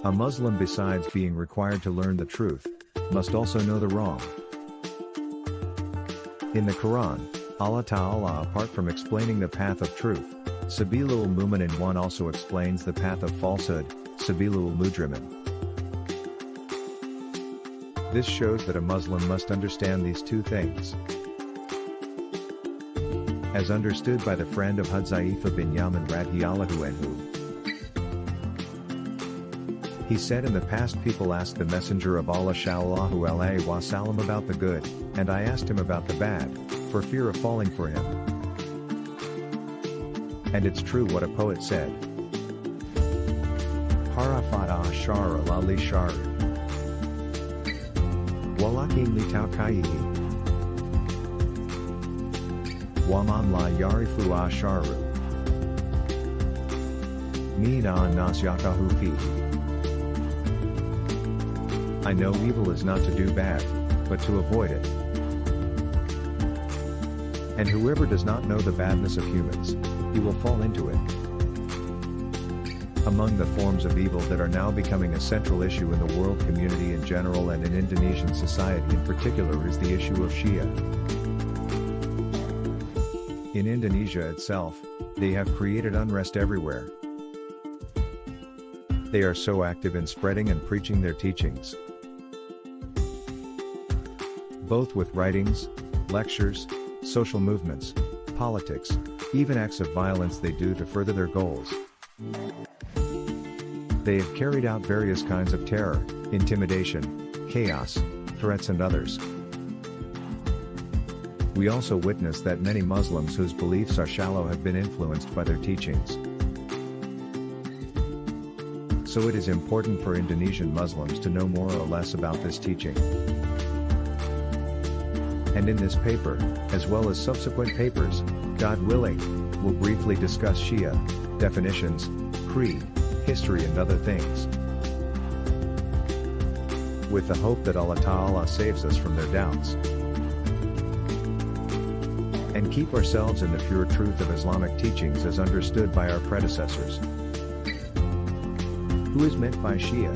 A Muslim, besides being required to learn the truth, must also know the wrong. In the Quran, Allah Ta'ala, apart from explaining the path of truth, Sabilul Mu'minin 1, also explains the path of falsehood, Sabilul Mujrimin. This shows that a Muslim must understand these two things. As understood by the friend of Hudzaifa bin Yaman radhiyallahu anhu. He said, in the past people asked the Messenger of Allah sallallahu alayhi wasallam about the good, and I asked him about the bad, for fear of falling for him. And it's true what a poet said. Harafat ashara lali shari. Walakin li tawkayihi. Waman la yarifu asharu. Mina nas yakahu fi. I know evil is not to do bad, but to avoid it. And whoever does not know the badness of humans, he will fall into it. Among the forms of evil that are now becoming a central issue in the world community in general and in Indonesian society in particular is the issue of Shia. In Indonesia itself, they have created unrest everywhere. They are so active in spreading and preaching their teachings, both with writings, lectures, social movements, politics, even acts of violence they do to further their goals. They have carried out various kinds of terror, intimidation, chaos, threats and others. We also witness that many Muslims whose beliefs are shallow have been influenced by their teachings. So it is important for Indonesian Muslims to know more or less about this teaching. And in this paper, as well as subsequent papers, God willing, we'll briefly discuss Shia, definitions, creed, history and other things. With the hope that Allah Ta'ala saves us from their doubts. And keep ourselves in the pure truth of Islamic teachings as understood by our predecessors. Who is meant by Shia?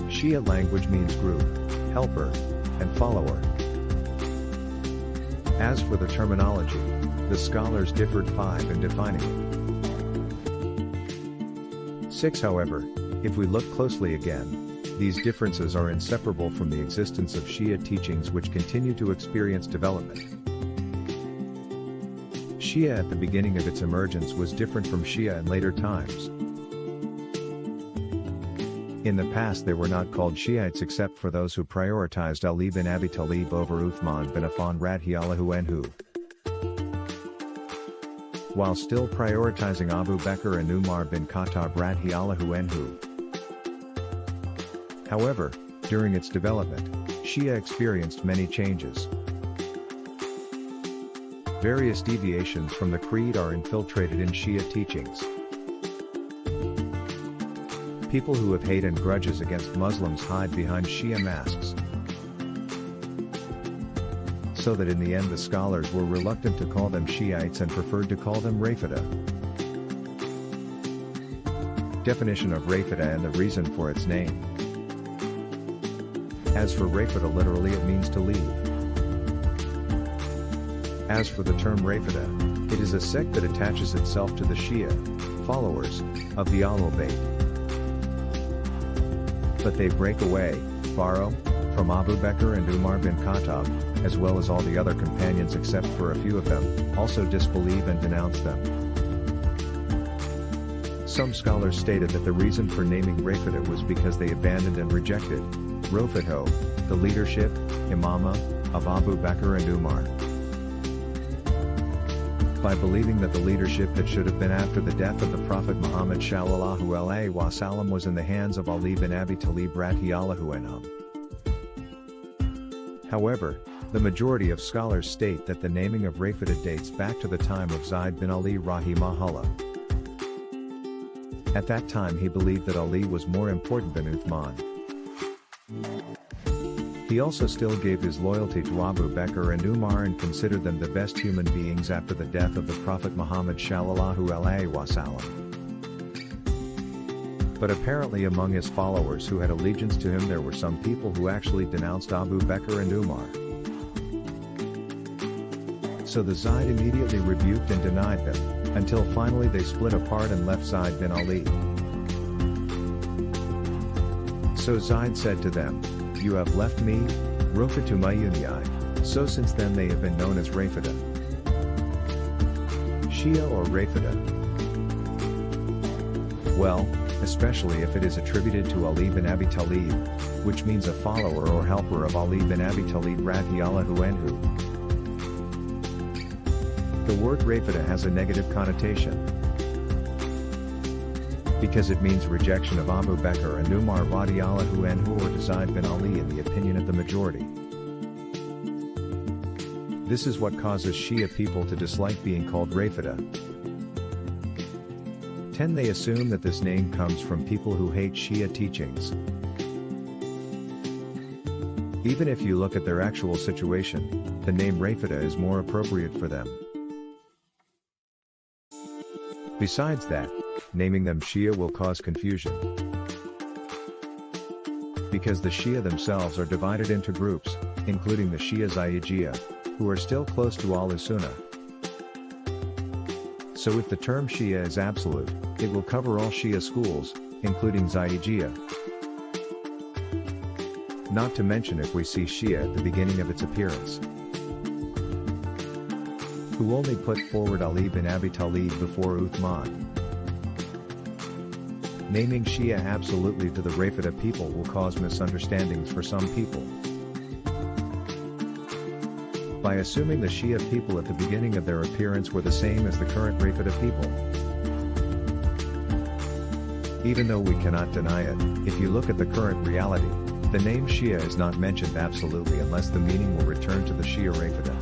Shia language means group, helper, and follower. As for the terminology, the scholars differed 5 in defining it. 6 however, if we look closely again, these differences are inseparable from the existence of Shia teachings which continue to experience development. Shia at the beginning of its emergence was different from Shia in later times. In the past they were not called Shiites except for those who prioritized Ali bin Abi Talib over Uthman bin Affan radhiyallahu anhu, while still prioritizing Abu Bakr and Umar bin Khattab radhiyallahu anhu. However, during its development, Shia experienced many changes. Various deviations from the creed are infiltrated in Shia teachings. People who have hate and grudges against Muslims hide behind Shia masks. So that in the end the scholars were reluctant to call them Shiites and preferred to call them Rafida. Definition of Rafida and the reason for its name. As for Rafida, literally it means to leave. As for the term Rafida, it is a sect that attaches itself to the Shia, followers, of the Ahlul Bayt. But they break away, borrow, from Abu Bakr and Umar bin Khattab, as well as all the other companions except for a few of them, also disbelieve and denounce them. Some scholars stated that the reason for naming Rafida was because they abandoned and rejected Rafidho, the leadership, imama, of Abu Bakr and Umar. By believing that the leadership that should have been after the death of the Prophet Muhammad sallallahu alaihi wasallam was in the hands of Ali bin Abi Talib radhiyallahu anhu. However, the majority of scholars state that the naming of Rafida dates back to the time of Zayd bin Ali rahimahullah. At that time he believed that Ali was more important than Uthman. He also still gave his loyalty to Abu Bakr and Umar and considered them the best human beings after the death of the Prophet Muhammad sallallahu alaihi wasallam. But apparently among his followers who had allegiance to him there were some people who actually denounced Abu Bakr and Umar. So the Zayd immediately rebuked and denied them, until finally they split apart and left Zayd bin Ali. So Zayd said to them, "You have left me, Rafatu Mayuniyai." So since then they have been known as Rafida. Shia or Rafida? Well, especially if it is attributed to Ali bin Abi Talib, which means a follower or helper of Ali bin Abi Talib radhiyallahu anhu. The word Rafida has a negative connotation, because it means rejection of Abu Bakr and Umar radhiyallahu anhu or Zayd bin Ali in the opinion of the majority. This is what causes Shia people to dislike being called Rafida. 10. They assume that this name comes from people who hate Shia teachings. Even if you look at their actual situation, the name Rafida is more appropriate for them. Besides that, naming them Shia will cause confusion, because the Shia themselves are divided into groups, including the Shia Syiaaah, who are still close to Ahl-Sunnah. So if the term Shia is absolute, it will cover all Shia schools, including Syiaaah. Not to mention if we see Shia at the beginning of its appearance, who only put forward Ali bin Abi Talib before Uthman. Naming Shia absolutely to the Rafida people will cause misunderstandings for some people. By assuming the Shia people at the beginning of their appearance were the same as the current Rafida people. Even though we cannot deny it, if you look at the current reality, the name Shia is not mentioned absolutely unless the meaning will return to the Shia Rafida.